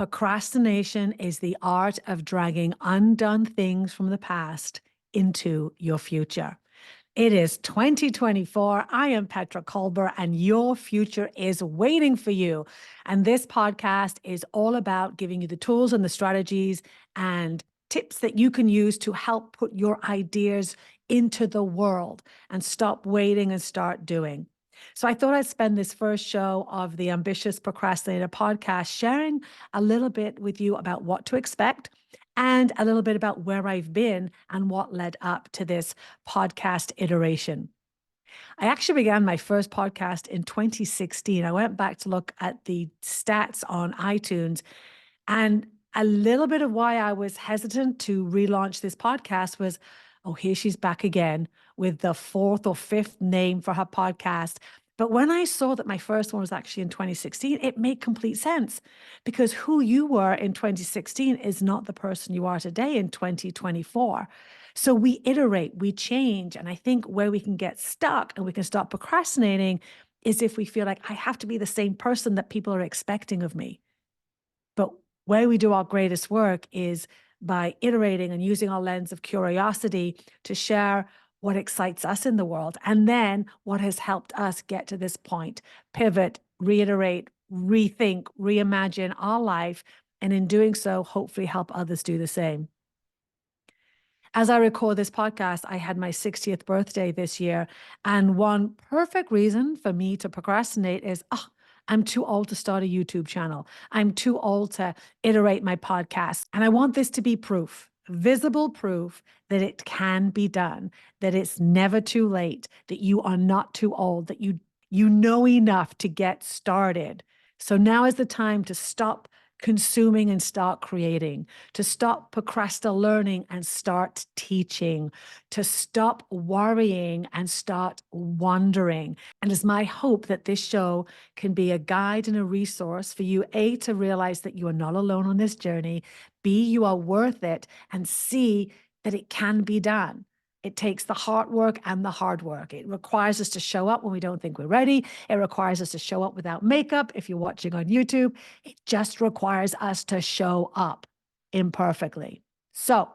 Procrastination is the art of dragging undone things from the past into your future. It is 2024. I am Petra Kolber, and your future is waiting for you. And this podcast is all about giving you the tools and the strategies and tips that you can use to help put your ideas into the world and stop waiting and start doing. So I thought I'd spend this first show of the Ambitious Procrastinator podcast sharing a little bit with you about what to expect and a little bit about where I've been and what led up to this podcast iteration. I actually began my first podcast in 2016. I went back to look at the stats on iTunes, and a little bit of why I was hesitant to relaunch this podcast was, oh, here she's back again with the fourth or fifth name for her podcast. But when I saw that my first one was actually in 2016, it made complete sense, because who you were in 2016 is not the person you are today in 2024. So we iterate, we change. And I think where we can get stuck and we can stop procrastinating is if we feel like I have to be the same person that people are expecting of me. But where we do our greatest work is by iterating and using our lens of curiosity to share what excites us in the world, and then what has helped us get to this point, pivot, reiterate, rethink, reimagine our life, and in doing so, hopefully help others do the same. As I record this podcast, I had my 60th birthday this year, and one perfect reason for me to procrastinate is, I'm too old to start a YouTube channel. I'm too old to iterate my podcast. And I want this to be proof, visible proof that it can be done, that it's never too late, that you are not too old, that you know enough to get started. So now is the time to stop consuming and start creating, to stop procrastinating and start teaching, to stop worrying and start wondering. And it's my hope that this show can be a guide and a resource for you, A, to realize that you are not alone on this journey, B, you are worth it, and C, that it can be done. It takes the hard work and the hard work. It requires us to show up when we don't think we're ready. It requires us to show up without makeup. If you're watching on YouTube, it just requires us to show up imperfectly. So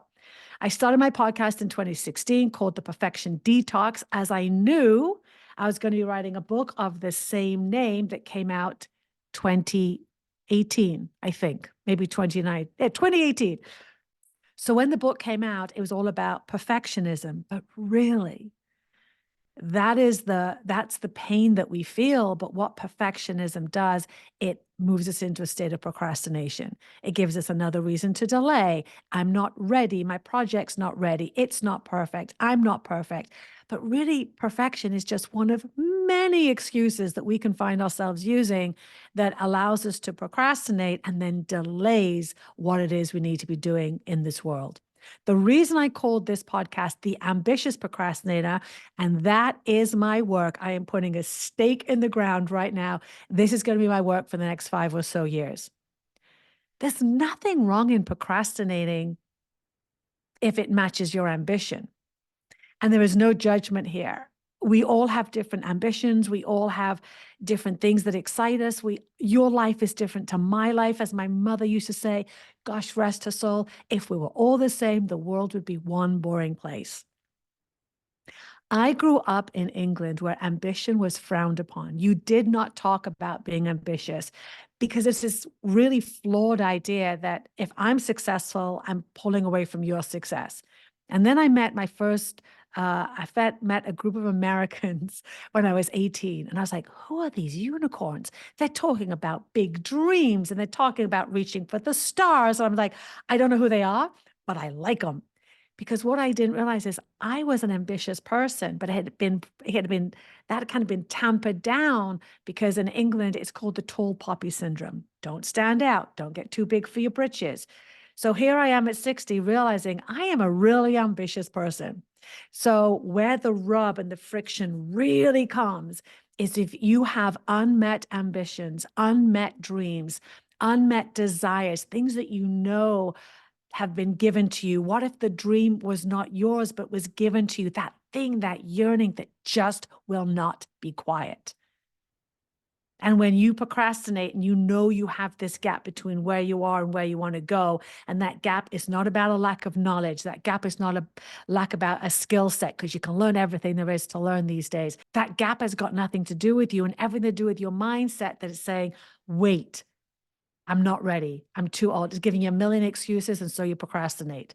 I started my podcast in 2016 called The Perfection Detox, as I knew I was going to be writing a book of the same name that came out 2018, I think, maybe 2018. So when the book came out, it was all about perfectionism, but really, that's the pain that we feel. But what perfectionism does, it moves us into a state of procrastination. It gives us another reason to delay. I'm not ready. My project's not ready. It's not perfect. I'm not perfect. But really, perfection is just one of many excuses that we can find ourselves using that allows us to procrastinate and then delays what it is we need to be doing in this world. The reason I called this podcast The Ambitious Procrastinator, and that is my work. I am putting a stake in the ground right now. This is going to be my work for the next 5 or so years. There's nothing wrong in procrastinating if it matches your ambition. And there is no judgment here. We all have different ambitions. We all have different things that excite us. Your life is different to my life. As my mother used to say, gosh, rest her soul, if we were all the same, the world would be one boring place. I grew up in England where ambition was frowned upon. You did not talk about being ambitious because it's this really flawed idea that if I'm successful, I'm pulling away from your success. And then I met met a group of Americans when I was 18. And I was like, who are these unicorns? They're talking about big dreams and they're talking about reaching for the stars. And I'm like, I don't know who they are, but I like them. Because what I didn't realize is I was an ambitious person, but it had been that kind of been tampered down because in England, it's called the tall poppy syndrome. Don't stand out. Don't get too big for your britches. So here I am at 60, realizing I am a really ambitious person. So where the rub and the friction really comes is if you have unmet ambitions, unmet dreams, unmet desires, things that you know have been given to you. What if the dream was not yours, but was given to you? That thing, that yearning that just will not be quiet. And when you procrastinate and you know you have this gap between where you are and where you want to go, and that gap is not about a lack of knowledge, that gap is not a lack about a skill set, because you can learn everything there is to learn these days. That gap has got nothing to do with you and everything to do with your mindset that is saying, wait, I'm not ready. I'm too old. It's giving you a million excuses, and so you procrastinate.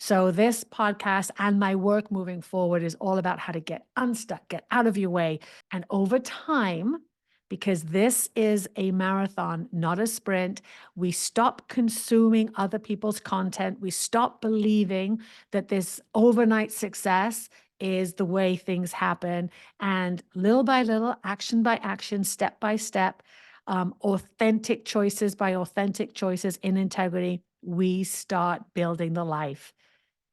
So this podcast and my work moving forward is all about how to get unstuck, get out of your way. And over time, because this is a marathon, not a sprint, we stop consuming other people's content. We stop believing that this overnight success is the way things happen. And little by little, action by action, step by step, authentic choices by authentic choices in integrity, we start building the life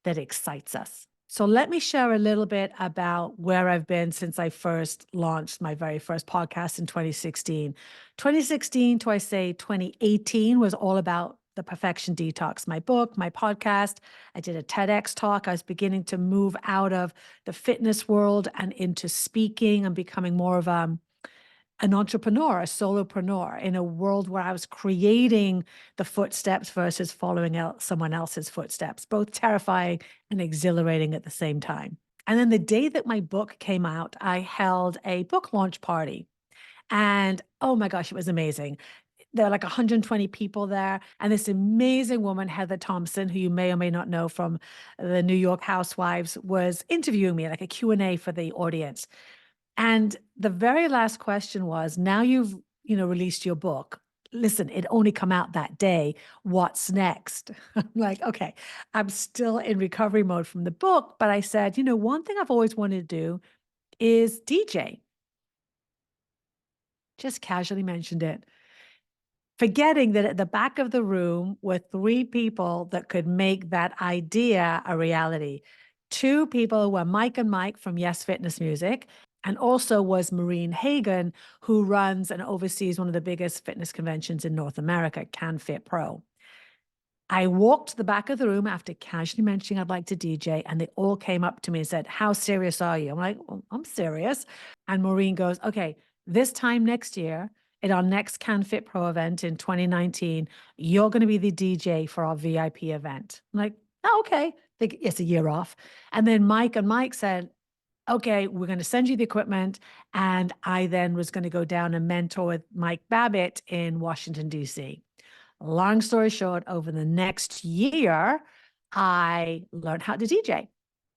that excites us. So let me share a little bit about where I've been since I first launched my very first podcast in 2016. 2016 to I say 2018 was all about the Perfection Detox, my book, my podcast. I did a TEDx talk. I was beginning to move out of the fitness world and into speaking and becoming more of an entrepreneur, a solopreneur in a world where I was creating the footsteps versus following out someone else's footsteps, both terrifying and exhilarating at the same time. And then the day that my book came out, I held a book launch party. And oh my gosh, it was amazing. There were like 120 people there. And this amazing woman, Heather Thompson, who you may or may not know from the New York Housewives, was interviewing me, like a Q&A for the audience. And the very last question was, now you've, released your book. Listen, it only come out that day. What's next? I'm like, okay, I'm still in recovery mode from the book. But I said, one thing I've always wanted to do is DJ. Just casually mentioned it, forgetting that at the back of the room were three people that could make that idea a reality. Two people were Mike and Mike from Yes Fitness Music, and also was Maureen Hagan, who runs and oversees one of the biggest fitness conventions in North America, CanFit Pro. I walked to the back of the room after casually mentioning I'd like to DJ, and they all came up to me and said, "How serious are you?" I'm like, "Well, I'm serious." And Maureen goes, "Okay, this time next year, at our next CanFit Pro event in 2019, you're going to be the DJ for our VIP event." I'm like, "Oh, okay." It's a year off. And then Mike and Mike said, "Okay, we're going to send you the equipment." And I then was going to go down and mentor with Mike Babbitt in Washington, D.C. Long story short, over the next year, I learned how to DJ.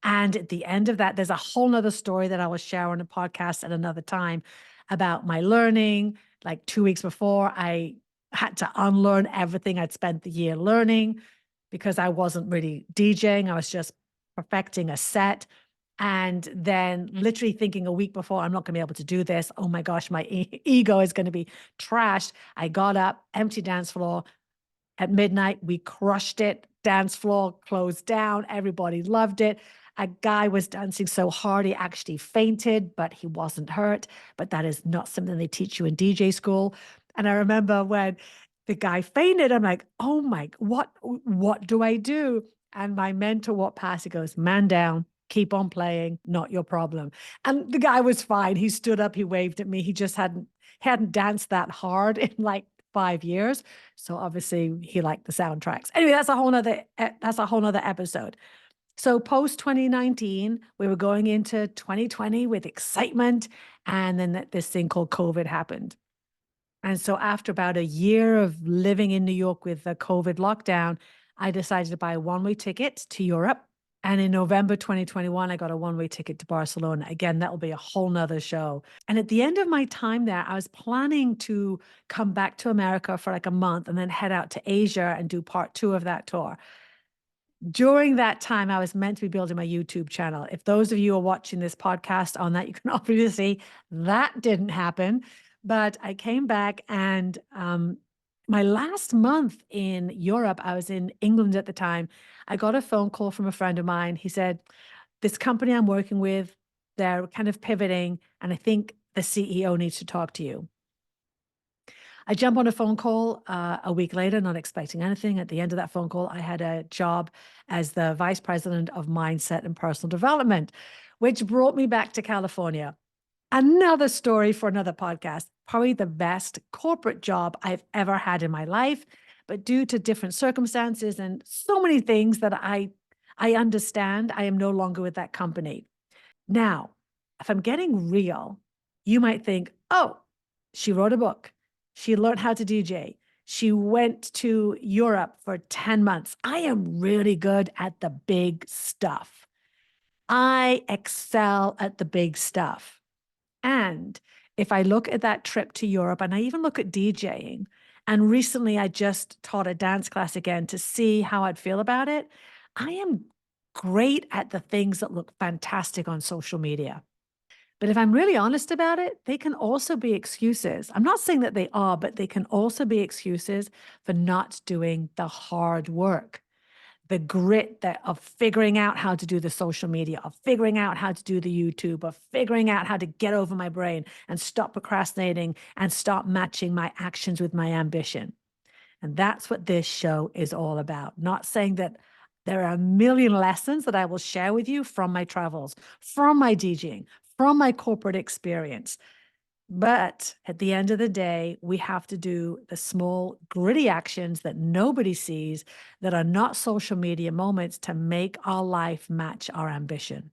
And at the end of that, there's a whole nother story that I will share on a podcast at another time about my learning. Like 2 weeks before, I had to unlearn everything I'd spent the year learning because I wasn't really DJing. I was just perfecting a set. And then literally thinking a week before, I'm not going to be able to do this. Oh my gosh, my ego is going to be trashed. I got up, empty dance floor. At midnight, we crushed it. Dance floor closed down. Everybody loved it. A guy was dancing so hard, he actually fainted, but he wasn't hurt. But that is not something they teach you in DJ school. And I remember when the guy fainted, I'm like, oh my, what do I do? And my mentor walked past, he goes, "Man down, keep on playing, not your problem." And the guy was fine. He stood up, he waved at me. He just hadn't danced that hard in like 5 years. So obviously he liked the soundtracks. Anyway, that's a whole nother episode. So post 2019, we were going into 2020 with excitement. And then this thing called COVID happened. And so after about a year of living in New York with the COVID lockdown, I decided to buy a one-way ticket to Europe. And in November 2021, I got a one-way ticket to Barcelona. Again, that will be a whole nother show. And at the end of my time there, I was planning to come back to America for like a month and then head out to Asia and do part 2 of that tour. During that time, I was meant to be building my YouTube channel. If those of you are watching this podcast on that, you can obviously see that didn't happen. But I came back, and my last month in Europe, I was in England at the time. I got a phone call from a friend of mine. He said, "This company I'm working with, they're kind of pivoting, and I think the CEO needs to talk to you." I jump on a phone call a week later, not expecting anything. At the end of that phone call, I had a job as the vice president of mindset and personal development, which brought me back to California. Another story for another podcast. Probably the best corporate job I've ever had in my life, but due to different circumstances and so many things that I understand, I am no longer with that company. Now, if I'm getting real, you might think, oh, she wrote a book. She learned how to DJ. She went to Europe for 10 months. I am really good at the big stuff. I excel at the big stuff. And if I look at that trip to Europe and I even look at DJing, and recently I just taught a dance class again to see how I'd feel about it, I am great at the things that look fantastic on social media. But if I'm really honest about it, they can also be excuses. I'm not saying that they are, but they can also be excuses for not doing the hard work, the grit that of figuring out how to do the social media, of figuring out how to do the YouTube, of figuring out how to get over my brain and stop procrastinating and stop matching my actions with my ambition. And that's what this show is all about. Not saying that there are a million lessons that I will share with you from my travels, from my DJing, from my corporate experience. But at the end of the day, we have to do the small, gritty actions that nobody sees that are not social media moments to make our life match our ambition.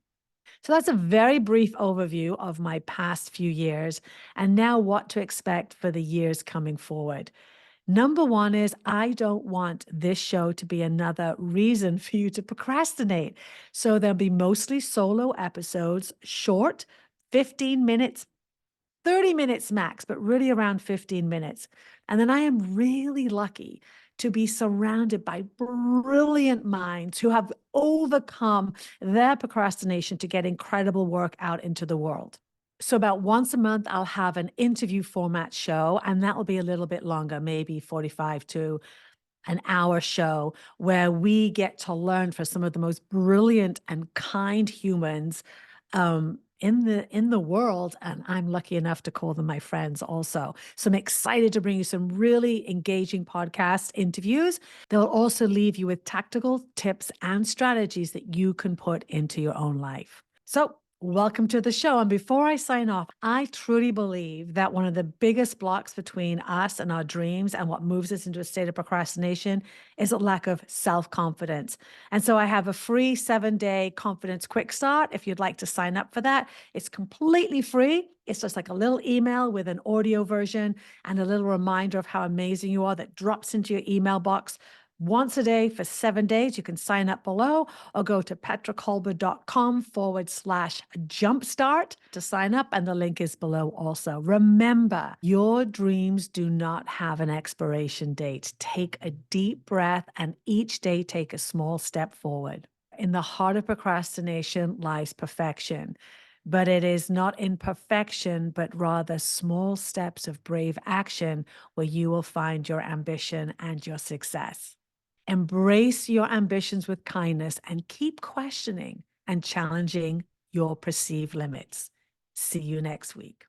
So that's a very brief overview of my past few years and now what to expect for the years coming forward. Number one is I don't want this show to be another reason for you to procrastinate. So there'll be mostly solo episodes, short, 15 minutes 30 minutes max, but really around 15 minutes. And then I am really lucky to be surrounded by brilliant minds who have overcome their procrastination to get incredible work out into the world. So, about once a month, I'll have an interview format show, and that will be a little bit longer, maybe 45 to an hour show, where we get to learn from some of the most brilliant and kind humans in the world, and I'm lucky enough to call them my friends also. So I'm excited to bring you some really engaging podcast interviews. They'll also leave you with tactical tips and strategies that you can put into your own life. So welcome to the show. And before I sign off, I truly believe that one of the biggest blocks between us and our dreams and what moves us into a state of procrastination is a lack of self-confidence. And so I have a free 7-day confidence quick start. If you'd like to sign up for that, it's completely free. It's just like a little email with an audio version and a little reminder of how amazing you are that drops into your email box once a day for 7 days. You can sign up below or go to petrakolber.com/jumpstart to sign up. And the link is below also. Remember, your dreams do not have an expiration date. Take a deep breath and each day take a small step forward. In the heart of procrastination lies perfection. But it is not in perfection, but rather small steps of brave action where you will find your ambition and your success. Embrace your ambitions with kindness and keep questioning and challenging your perceived limits. See you next week.